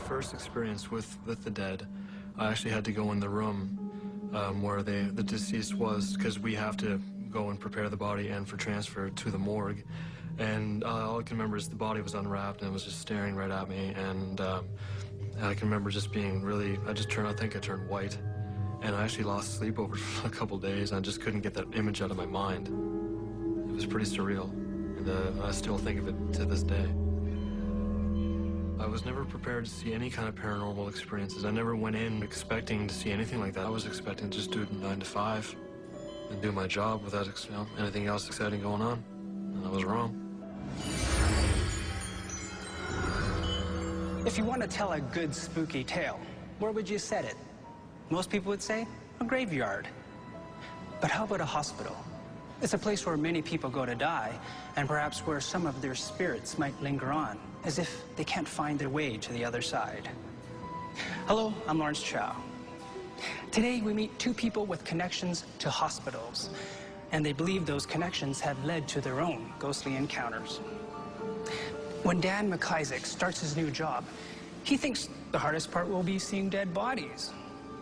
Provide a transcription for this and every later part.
first experience with the dead, I actually had to go in the room where the deceased was, because we have to go and prepare the body and for transfer to the morgue. And all I can remember is the body was unwrapped and it was just staring right at me. And I can remember just being really, I think I turned white. And I actually lost sleep over a couple days, and I just couldn't get that image out of my mind. It was pretty surreal, and I still think of it to this day. I was never prepared to see any kind of paranormal experiences. I never went in expecting to see anything like that. I was expecting to just do 9 to 5 and do my job without anything else exciting going on, and I was wrong. If you want to tell a good spooky tale, where would you set it? Most people would say a graveyard. But how about a hospital? It's a place where many people go to die, and perhaps where some of their spirits might linger on, as if they can't find their way to the other side. Hello, I'm Lawrence Chow. Today we meet two people with connections to hospitals, and they believe those connections have led to their own ghostly encounters. When Dan McIsaac starts his new job, he thinks the hardest part will be seeing dead bodies.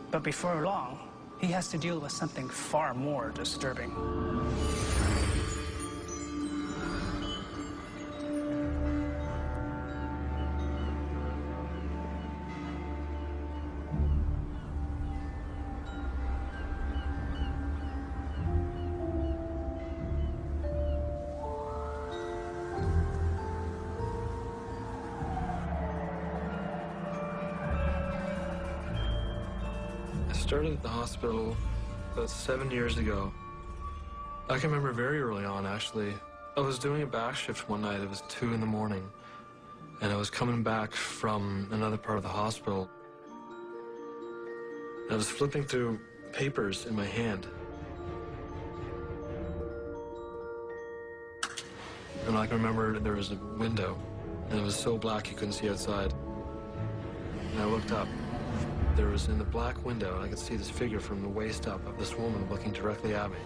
But before long, he has to deal with something far more disturbing. I started at the hospital about 7 years ago. I can remember very early on, actually. I was doing a back shift one night. It was 2 in the morning, and I was coming back from another part of the hospital. I was flipping through papers in my hand. And I can remember there was a window, and it was so black you couldn't see outside. And I looked up. There was, in the black window, I could see this figure from the waist up of this woman looking directly at me.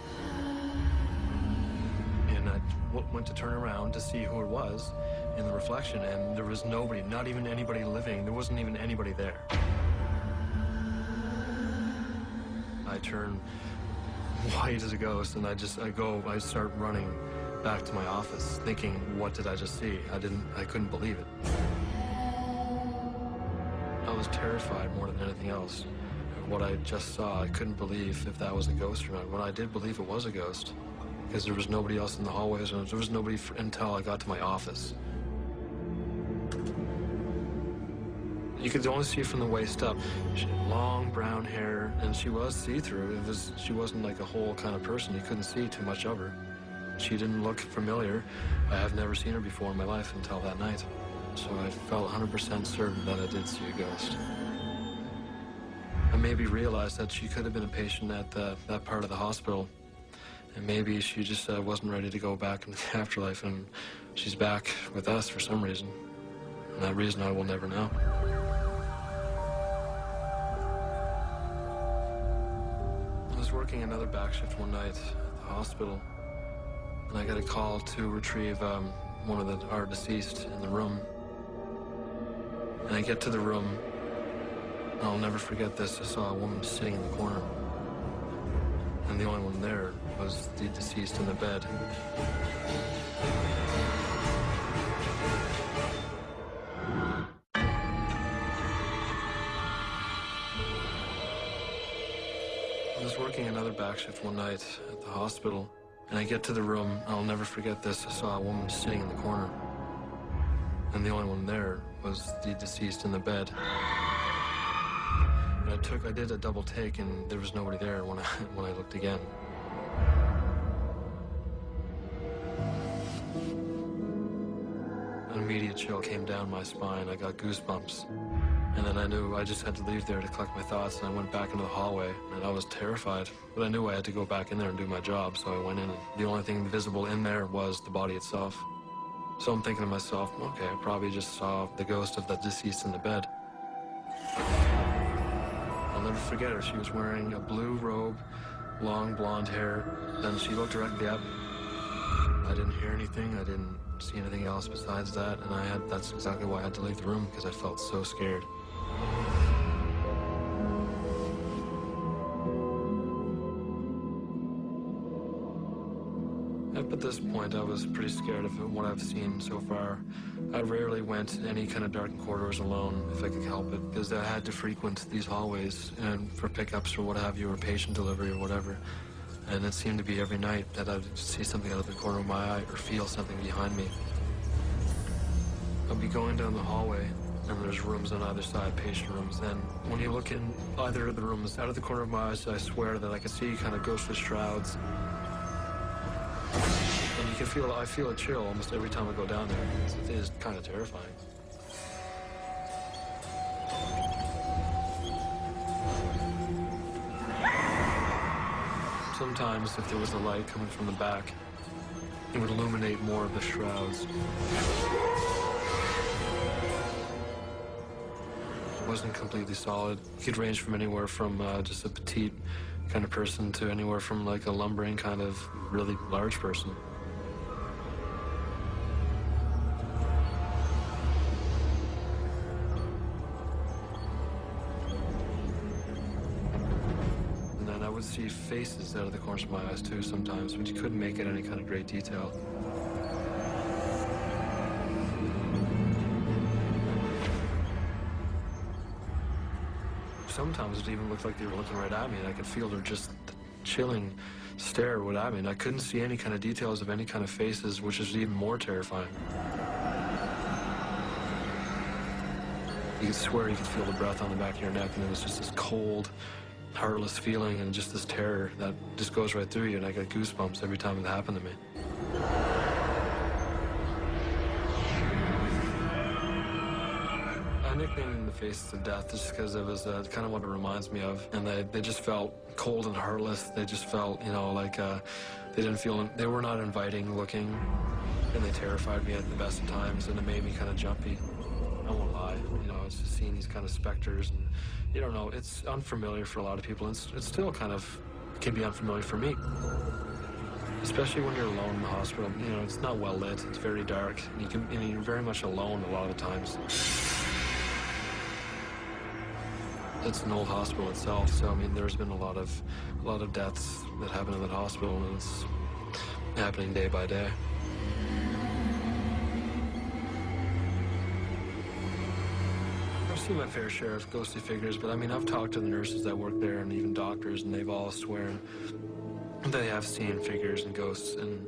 And I went to turn around to see who it was in the reflection, and there was nobody, not even anybody living. There wasn't even anybody there. I turn white as a ghost, and I start running back to my office, thinking, what did I just see? I couldn't believe it. I was terrified more than anything else of what I just saw. I couldn't believe if that was a ghost or not. When I did believe it was a ghost, because there was nobody else in the hallways, and there was nobody until I got to my office. You could only see from the waist up. She had long brown hair, and she was see-through. She wasn't like a whole kind of person. You couldn't see too much of her. She didn't look familiar. I have never seen her before in my life until that night. So I felt 100% certain that I did see a ghost. I maybe realized that she could have been a patient at that part of the hospital, and maybe she just wasn't ready to go back into the afterlife, and she's back with us for some reason. And that reason I will never know. I was working another back shift one night at the hospital, and I got a call to retrieve one of our deceased in the room. And I get to the room, and I'll never forget this. I saw a woman sitting in the corner, and the only one there was the deceased in the bed. I was working another back shift one night at the hospital, and I get to the room, and I'll never forget this. I saw a woman sitting in the corner, and the only one there was the deceased in the bed. And I did a double take, and there was nobody there when I looked again. An immediate chill came down my spine. I got goosebumps. And then I knew I just had to leave there to collect my thoughts, and I went back into the hallway, and I was terrified. But I knew I had to go back in there and do my job, so I went in, and the only thing visible in there was the body itself. So I'm thinking to myself, okay, I probably just saw the ghost of the deceased in the bed. I'll never forget her. She was wearing a blue robe, long blonde hair, and she looked directly at me. I didn't hear anything. I didn't see anything else besides that, and that's exactly why I had to leave the room, because I felt so scared. this point, I was pretty scared of what I've seen so far. I rarely went any kind of darkened corridors alone if I could help it, because I had to frequent these hallways and for pickups or what have you, or patient delivery or whatever. And it seemed to be every night that I'd see something out of the corner of my eye or feel something behind me. I'd be going down the hallway, and there's rooms on either side, patient rooms. And when you look in either of the rooms, out of the corner of my eyes, I swear that I could see kind of ghostly shrouds. And you can feel, I feel a chill almost every time I go down there. It is kind of terrifying. Sometimes, if there was a light coming from the back, it would illuminate more of the shrouds. It wasn't completely solid. It could range from anywhere from just a petite kind of person to anywhere from like a lumbering kind of really large person. And then I would see faces out of the corners of my eyes too sometimes, but you couldn't make it any kind of great detail. Sometimes it even looked like they were looking right at me, and I could feel their just chilling stare right at me, and I couldn't see any kind of details of any kind of faces, which is even more terrifying. You could swear you could feel the breath on the back of your neck, and it was just this cold, heartless feeling and just this terror that just goes right through you, and I got goosebumps every time it happened to me. I nicknamed them the Faces of Death just because it was kind of what it reminds me of. And they just felt cold and heartless. They just felt, you know, like they were not inviting looking. And they terrified me at the best of times, and it made me kind of jumpy. I won't lie. You know, it's just seeing these kind of specters. And you don't know, it's unfamiliar for a lot of people. It's still kind of can be unfamiliar for me. Especially when you're alone in the hospital. You know, it's not well lit. It's very dark. And you're very much alone a lot of the times. It's an old hospital itself, so I mean, there's been a lot of deaths that happen in that hospital, and it's happening day by day. I've seen my fair share of ghostly figures, but I mean, I've talked to the nurses that work there and even doctors, and they've all sworn they have seen figures and ghosts and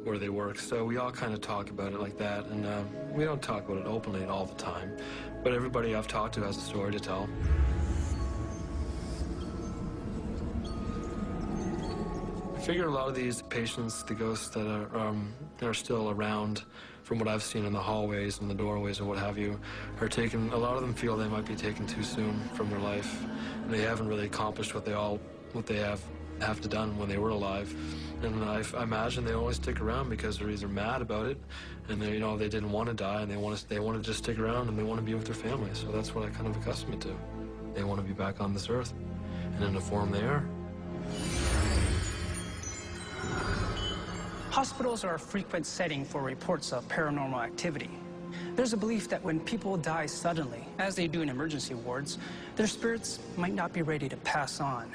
where they work. So we all kind of talk about it like that, and we don't talk about it openly all the time, but everybody I've talked to has a story to tell. I figure a lot of these patients, the ghosts that are still around, from what I've seen in the hallways and the doorways and what have you, are taken. A lot of them feel they might be taken too soon from their life, and they haven't really accomplished what they have to done when they were alive. And I imagine they always stick around because they're either mad about it, and they didn't want to die, and they want to just stick around, and they want to be with their family. So that's what I kind of accustom it to. They want to be back on this earth, and in the form they are. Hospitals are a frequent setting for reports of paranormal activity. There's a belief that when people die suddenly, as they do in emergency wards, their spirits might not be ready to pass on.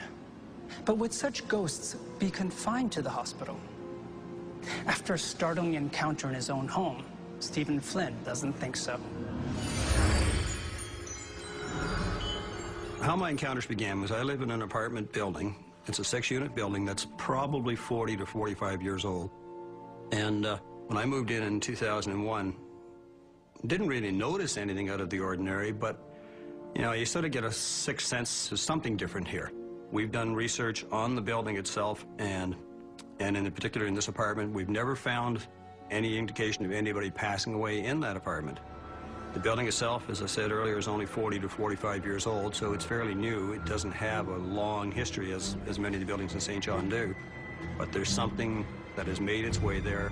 But would such ghosts be confined to the hospital? After a startling encounter in his own home, Stephen Flynn doesn't think so. How my encounters began was I live in an apartment building. It's a 6-unit building that's probably 40 to 45 years old. And when I moved in 2001, didn't really notice anything out of the ordinary, but, you know, you sort of get a sixth sense of something different here. We've done research on the building itself, and in particular in this apartment, we've never found any indication of anybody passing away in that apartment. The building itself, as I said earlier, is only 40 to 45 years old, so it's fairly new. It doesn't have a long history as many of the buildings in St. John do. But there's something that has made its way there.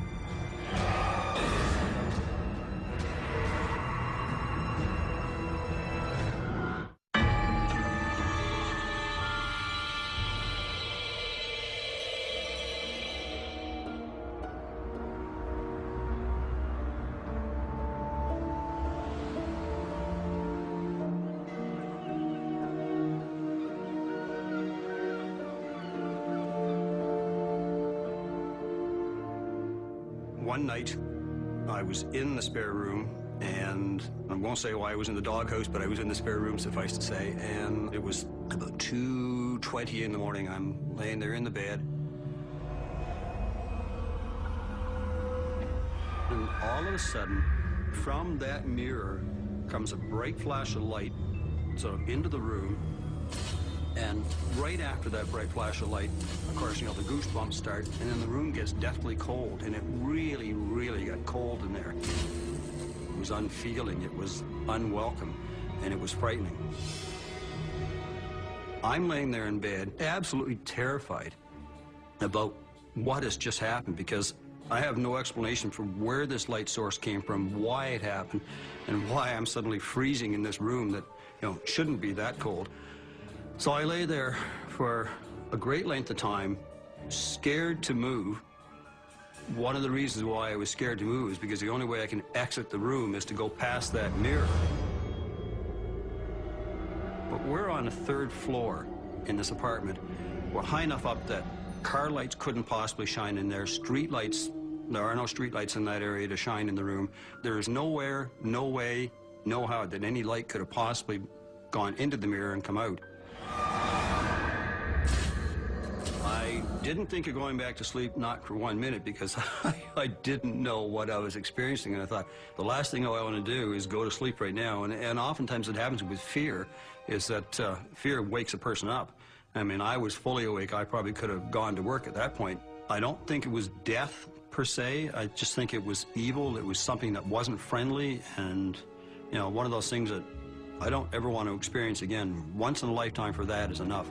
one night, I was in the spare room, and I won't say why I was in the doghouse, but I was in the spare room, suffice to say, and it was about 2:20 in the morning. I'm laying there in the bed, and all of a sudden, from that mirror comes a bright flash of light sort of into the room, and right after that bright flash of light, of course, you know, the goosebumps start, and then the room gets deathly cold, and it really, really got cold in there. It was unfeeling, it was unwelcome, and it was frightening. I'm laying there in bed, absolutely terrified about what has just happened, because I have no explanation for where this light source came from, why it happened, and why I'm suddenly freezing in this room that, you know, shouldn't be that cold. So I lay there for a great length of time, scared to move. One of the reasons why I was scared to move is because the only way I can exit the room is to go past that mirror. But we're on the 3rd floor in this apartment. We're high enough up that car lights couldn't possibly shine in there. Street lights, there are no street lights in that area to shine in the room. There is nowhere, no way, no how that any light could have possibly gone into the mirror and come out. I didn't think of going back to sleep, not for 1 minute, because I didn't know what I was experiencing, and I thought, the last thing I want to do is go to sleep right now, and oftentimes it happens with fear, is that fear wakes a person up. I mean, I was fully awake. I probably could have gone to work at that point. I don't think it was death, per se. I just think it was evil. It was something that wasn't friendly, and, you know, one of those things that I don't ever want to experience again. Once in a lifetime for that is enough.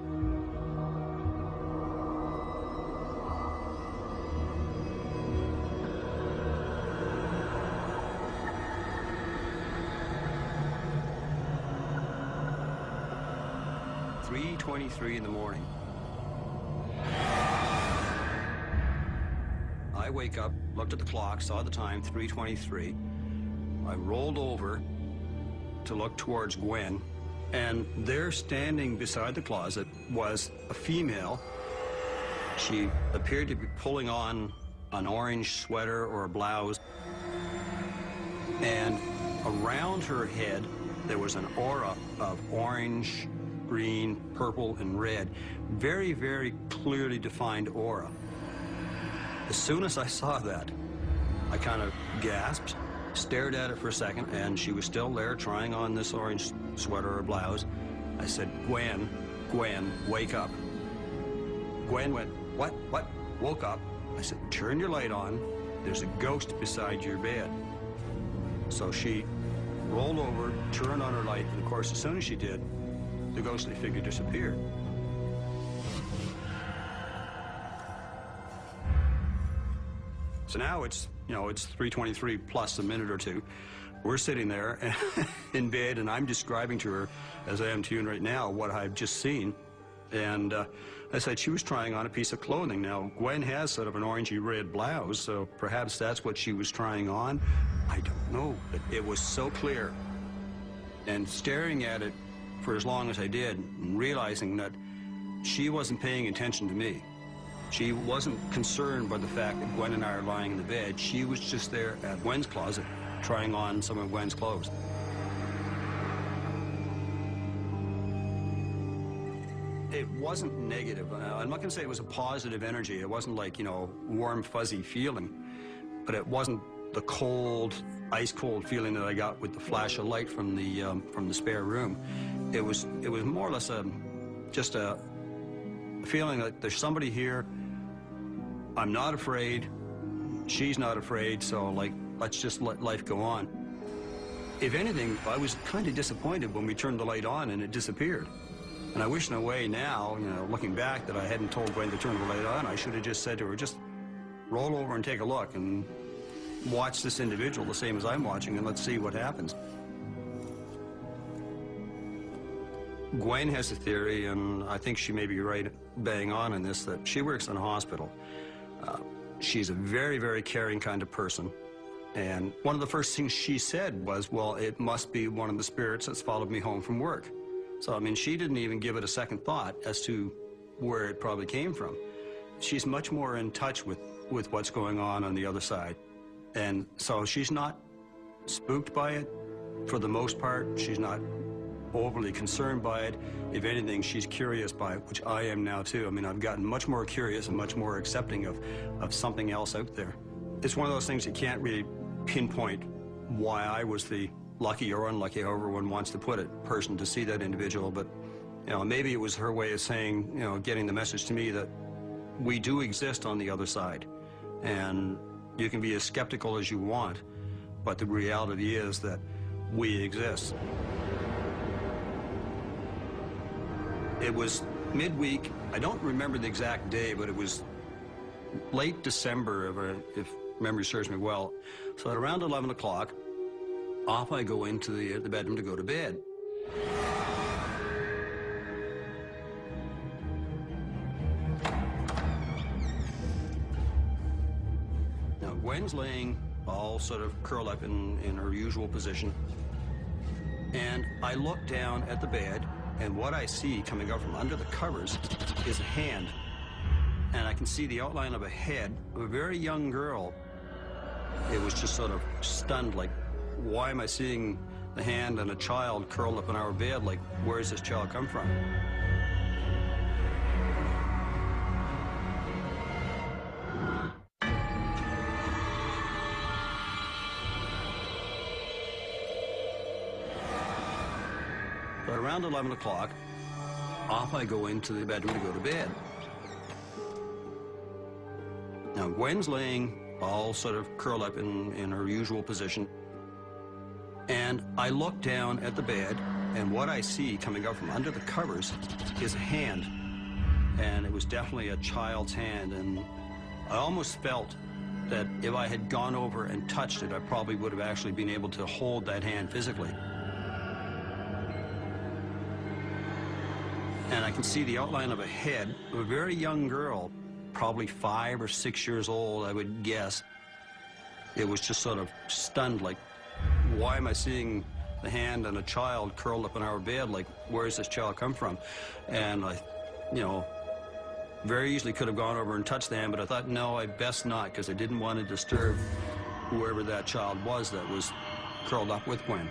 "3:23 in the morning. I wake up, looked at the clock, saw the time, 3:23. I rolled over to look towards Gwen, and there standing beside the closet was a female. She appeared to be pulling on an orange sweater or a blouse, and around her head there was an aura of orange, green, purple, and red. Very, very clearly defined aura. As soon as I saw that, I kind of gasped, stared at it for a second, and she was still there trying on this orange sweater or blouse. I said, Gwen, wake up." Gwen went, what? Woke up. I said, "Turn your light on. There's a ghost beside your bed." So she rolled over, turned on her light, and of course, as soon as she did, the ghostly figure disappeared. So now it's, you know, it's 3:23 plus a minute or two. We're sitting there in bed, and I'm describing to her, as I am to you right now, what I've just seen. And I said she was trying on a piece of clothing. Now, Gwen has sort of an orangey red blouse, so perhaps that's what she was trying on. I don't know, but it was so clear. And staring at it for as long as I did, and realizing that she wasn't paying attention to me. She wasn't concerned by the fact that Gwen and I are lying in the bed. She was just there at Gwen's closet, trying on some of Gwen's clothes. It wasn't negative. I'm not going to say it was a positive energy. It wasn't like, you know, warm, fuzzy feeling. But it wasn't the cold, ice-cold feeling that I got with the flash of light from the spare room. It was more or less just a feeling that there's somebody here. I'm not afraid. She's not afraid. So, like, let's just let life go on. If anything, I was kind of disappointed when we turned the light on and it disappeared. And I wish in a way now, you know, looking back, that I hadn't told Gwen to turn the light on. I should have just said to her, just roll over and take a look and watch this individual the same as I'm watching, and let's see what happens. Gwen has a theory, and I think she may be right bang on in this, that she works in a hospital. She's a very, very caring kind of person. And one of the first things she said was, well, it must be one of the spirits that's followed me home from work. So, I mean, she didn't even give it a second thought as to where it probably came from. She's much more in touch with what's going on the other side. And so she's not spooked by it for the most part. She's not overly concerned by it. If anything, she's curious by it, which I am now too. I mean, I've gotten much more curious and much more accepting of something else out there. It's one of those things you can't really pinpoint why I was the lucky or unlucky, however one wants to put it, person to see that individual. But, you know, maybe it was her way of saying, you know, getting the message to me that we do exist on the other side. And you can be as skeptical as you want, but the reality is that we exist. It was midweek. I don't remember the exact day, but it was late December, if memory serves me well. So at around 11 o'clock, off I go into the bedroom to go to bed. Now, Gwen's laying all sort of curled up in her usual position. And I look down at the bed, and what I see coming out from under the covers is a hand. And I can see the outline of a head of a very young girl. It was just sort of stunned, like, why am I seeing the hand and a child curled up in our bed? Like, where does this child come from? But around 11 o'clock, off I go into the bedroom to go to bed. Now, Gwen's laying all sort of curled up in her usual position. And I look down at the bed, and what I see coming out from under the covers is a hand. And it was definitely a child's hand, and I almost felt that if I had gone over and touched it, I probably would have actually been able to hold that hand physically. And I can see the outline of a head of a very young girl, probably 5 or 6 years old, I would guess. It was just sort of stunned, like, why am I seeing the hand and a child curled up in our bed? Like, where does this child come from? And I, you know, very easily could have gone over and touched the hand, but I thought, no, I best not, because I didn't want to disturb whoever that child was that was curled up with Gwen.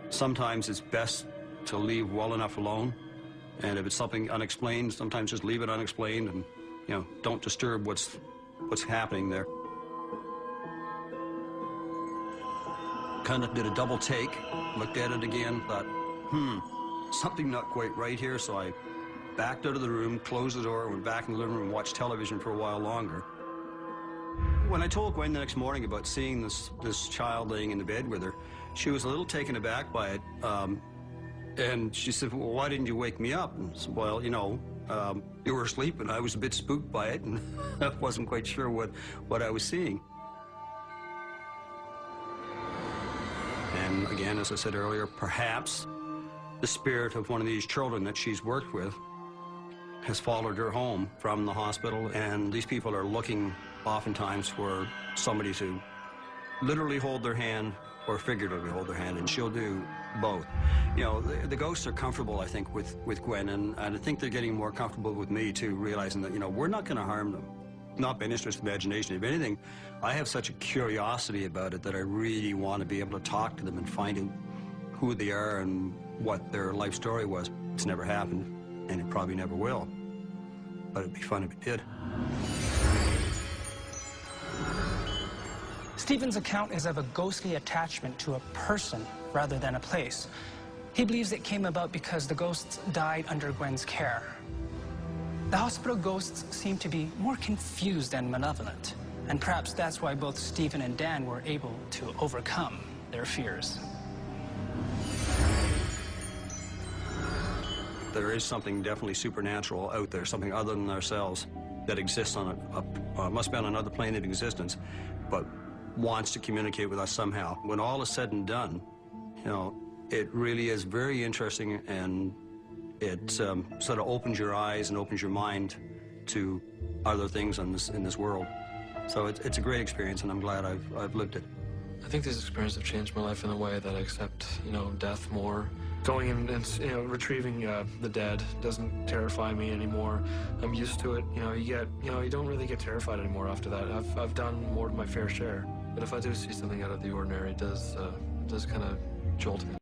Sometimes it's best to leave well enough alone, and if it's something unexplained, sometimes just leave it unexplained and, you know, don't disturb what's happening there. Kind of did a double take, looked at it again, thought, something not quite right here, so I backed out of the room, closed the door, went back in the living room and watched television for a while longer. When I told Gwen the next morning about seeing this child laying in the bed with her, she was a little taken aback by it. And she said, well, why didn't you wake me up? And I said, well, you know, you were asleep and I was a bit spooked by it, and I wasn't quite sure what I was seeing. And again, as I said earlier, perhaps the spirit of one of these children that she's worked with has followed her home from the hospital, and these people are looking oftentimes for somebody to literally hold their hand or figuratively hold their hand, and she'll do both. You know, the ghosts are comfortable, I think, with Gwen, and I think they're getting more comfortable with me, too, realizing that, you know, we're not going to harm them. Not by any stretch of imagination. If anything, I have such a curiosity about it that I really want to be able to talk to them and find out who they are and what their life story was. It's never happened, and it probably never will. But it'd be fun if it did. Stephen's account is of a ghostly attachment to a person rather than a place. He believes it came about because the ghosts died under Gwen's care. The hospital ghosts seem to be more confused and malevolent, and perhaps that's why both Stephen and Dan were able to overcome their fears. There is something definitely supernatural out there, something other than ourselves that exists on must be on another plane of existence, but wants to communicate with us somehow. When all is said and done, you know, it really is very interesting, and it sort of opens your eyes and opens your mind to other things in this world. So it's a great experience, and I'm glad I've lived it. I think these experiences have changed my life in a way that I accept, you know, death more Going and you know, retrieving the dead doesn't terrify me anymore. I'm used to it. You don't really get terrified anymore after that. I've done more than my fair share. But if I do see something out of the ordinary, it does kind of jolt me.